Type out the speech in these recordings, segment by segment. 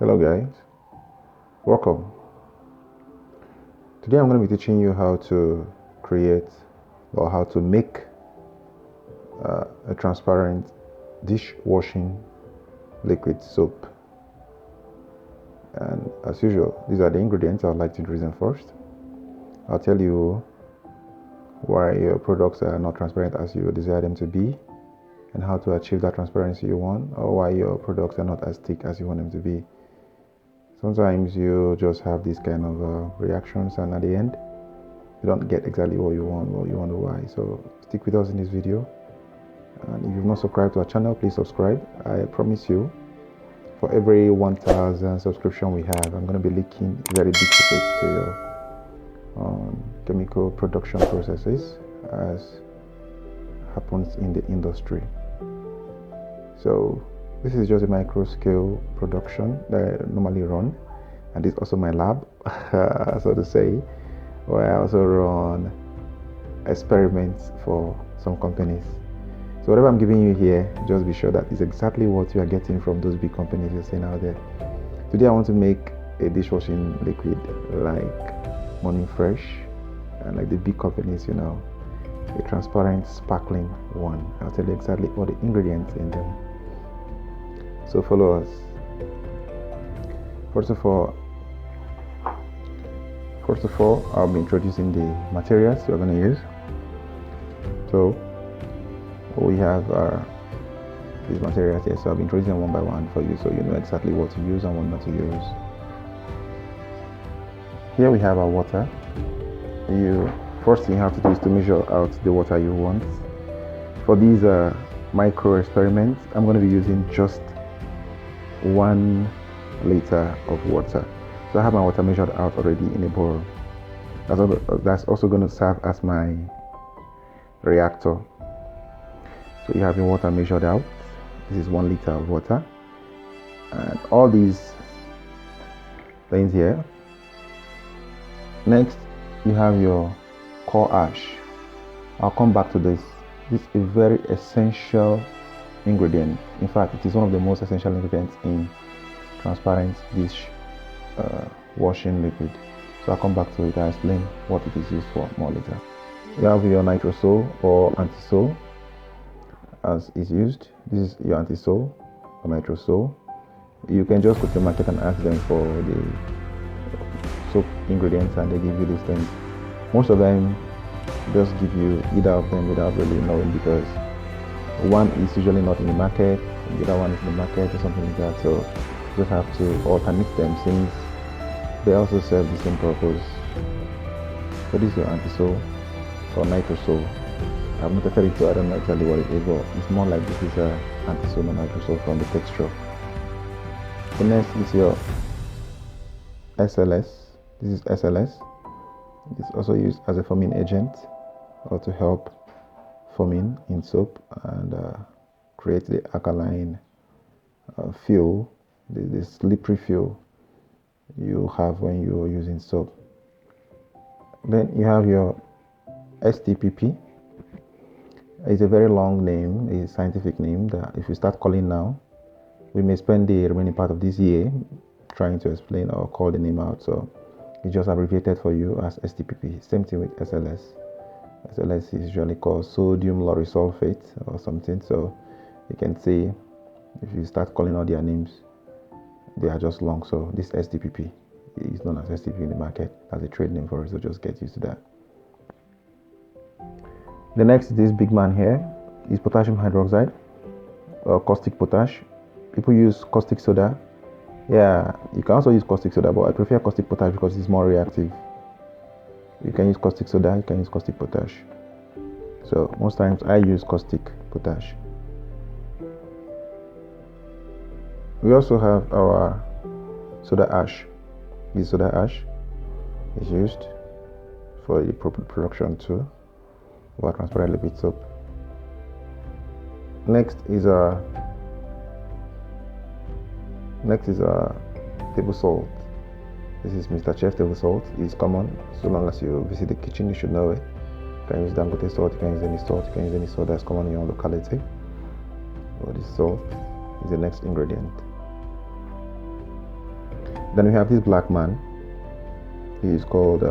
Hello guys, welcome. Today I'm going to be teaching you how to create or how to make a transparent dishwashing liquid soap. And as usual, these are the ingredients I would like to introduce them first. I'll tell you why your products are not transparent as you desire them to be, and how to achieve that transparency you want, or why your products are not as thick as you want them to be. Sometimes you just have these kind of reactions, and at the end you don't get exactly what you want, why. So stick with us in this video, and if you've not subscribed to our channel, please subscribe. I promise you, for every 1,000 subscription we have, I'm going to be leaking very big secrets to your chemical production processes as happens in the industry. So this is just a micro scale production that I normally run, and it's also my lab, so to say, where I also run experiments for some companies. So whatever I'm giving you here, just be sure that it's exactly what you are getting from those big companies you're seeing out there. Today I want to make a dishwashing liquid like Morning Fresh and like the big companies, a transparent, sparkling one. I'll tell you exactly all the ingredients in them. So follow us. First of all, I'll be introducing the materials we're going to use. So we have these materials here. So I'll be introducing them one by one for you, so you know exactly what to use and what not to use. Here we have our water. First thing you have to do is to measure out the water you want. For these micro experiments, I'm going to be using just 1 liter of water. So I have my water measured out already in a bowl. That's also going to serve as my reactor. So you have your water measured out. This is 1 liter of water, and all these things here. Next, you have your core ash. I'll come back to this. This is a very essential ingredient. In fact, it is one of the most essential ingredients in transparent dish washing liquid. So I'll come back to it and explain what it is used for more later. You have your nitrosol or antisol as is used. This is your antisol or nitrosol. You can just go to the market and ask them for the soap ingredients, and they give you these things. Most of them just give you either of them without really knowing, because one is usually not in the market, the other one is in the market or something like that. So you just have to alternate them, since they also serve the same purpose. So this is your antisol or nitrosol. I've not tested it, so I don't know exactly what it is, but it's more like this is a antisol or nitrosol from the texture. The next is your SLS. This is SLS. It's also used as a foaming agent, or to help foaming in soap and create the alkaline feel, the slippery feel you have when you're using soap. Then you have your STPP. It's a very long name, a scientific name that if you start calling now, we may spend the remaining part of this year trying to explain or call the name out. So it's just abbreviated for you as STPP. Same thing with SLS. SLS is usually called sodium lauryl sulfate or something. So you can see, if you start calling all their names, they are just long. So this STPP is known as STPP in the market as a trade name for it. So just get used to that. The next, this big man here, is potassium hydroxide or caustic potash. People use caustic soda. Yeah, you can also use caustic soda, but I prefer caustic potash because it's more reactive. You can use caustic soda, you can use caustic potash. So most times I use caustic potash. We also have our soda ash. This soda ash is used for the production too of our transparent liquid soap. Next is our table salt. This is Mr. Chef table salt. It's common. So long as you visit the kitchen, you should know it. You can use Dangote salt, you can use any salt, you can use any salt that's common in your locality. So this salt is the next ingredient. Then we have this black man. He is called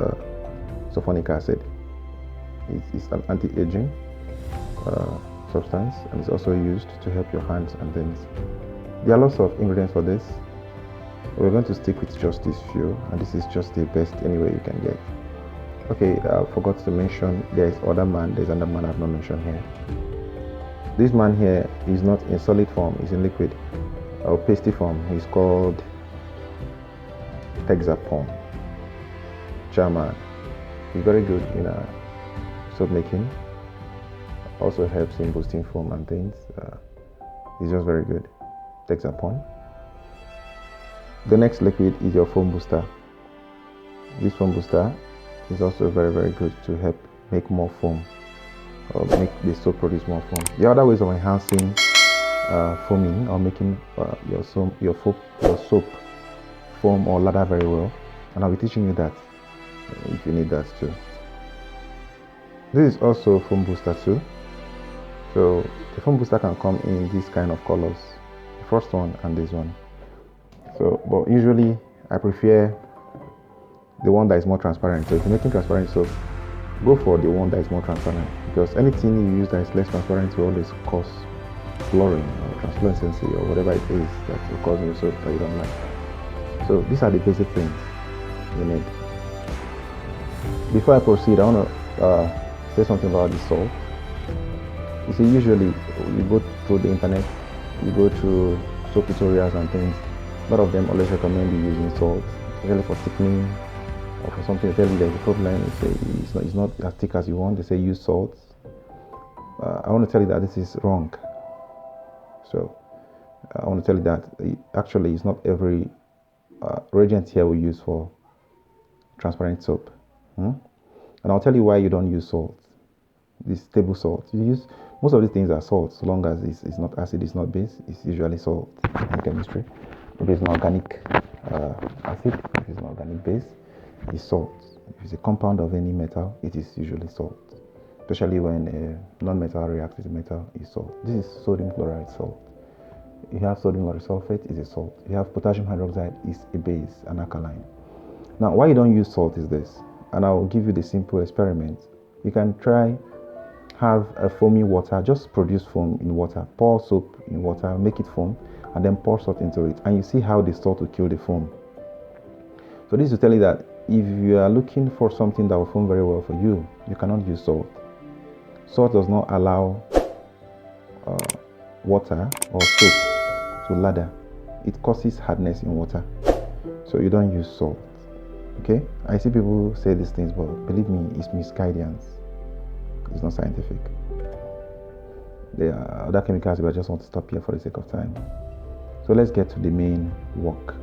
sulfonic acid. It's an anti-aging substance, and it's also used to help your hands and things. There are lots of ingredients for this. We're going to stick with just these few, and this is just the best anyway you can get. Okay, I forgot to mention there's another man I've not mentioned here. This man here is not in solid form, he's in liquid or pasty form. He's called Texapon. German. He's very good in soap making. Also helps in boosting foam and things. He's just very good. Texapon. The next liquid is your foam booster. This foam booster is also very, very good to help make more foam, or make the soap produce more foam. The other ways of enhancing foaming or making your soap foam or lather very well, and I'll be teaching you that if you need that too. This is also foam booster too. So the foam booster can come in these kind of colors, the first one and this one. So, but usually I prefer the one that is more transparent. So if you're making transparent soap, go for the one that is more transparent, because anything you use that is less transparent will always cause blurring or translucency or whatever it is that will cause your soap that you don't like. So these are the basic things you need. Before I proceed, I want to say something about the salt. You see, usually you go through the internet, you go through soap tutorials and things. A lot of them always recommend you using salt, especially for thickening or for something. They tell you there's a problem. They say it's not as thick as you want. They say use salt. I want to tell you that this is wrong. So I want to tell you that actually it's not every reagent here we use for transparent soap. And I'll tell you why you don't use salt. This table salt. You use most of these things are salt, so long as it's not acid, it's not base. It's usually salt in chemistry. If it's an organic acid, if it's an organic base, it's salt. If it's a compound of any metal, it is usually salt. Especially when a non-metal reacts with a metal, it's salt. This is sodium chloride salt. You have sodium lauryl sulfate, is a salt. You have potassium hydroxide, is a base, an alkaline. Now, why you don't use salt is this, and I'll give you the simple experiment. You can try have a foamy water, just produce foam in water, pour soap in water, make it foam, and then pour salt into it, and you see how the salt will kill the foam. So this is to tell you that if you are looking for something that will foam very well for you, you cannot use salt. Salt does not allow water or soap to lather. It causes hardness in water. So you don't use salt. Okay? I see people say these things, but believe me, it's misguidance. It's not scientific. There are other chemicals, but I just want to stop here for the sake of time. So let's get to the main work.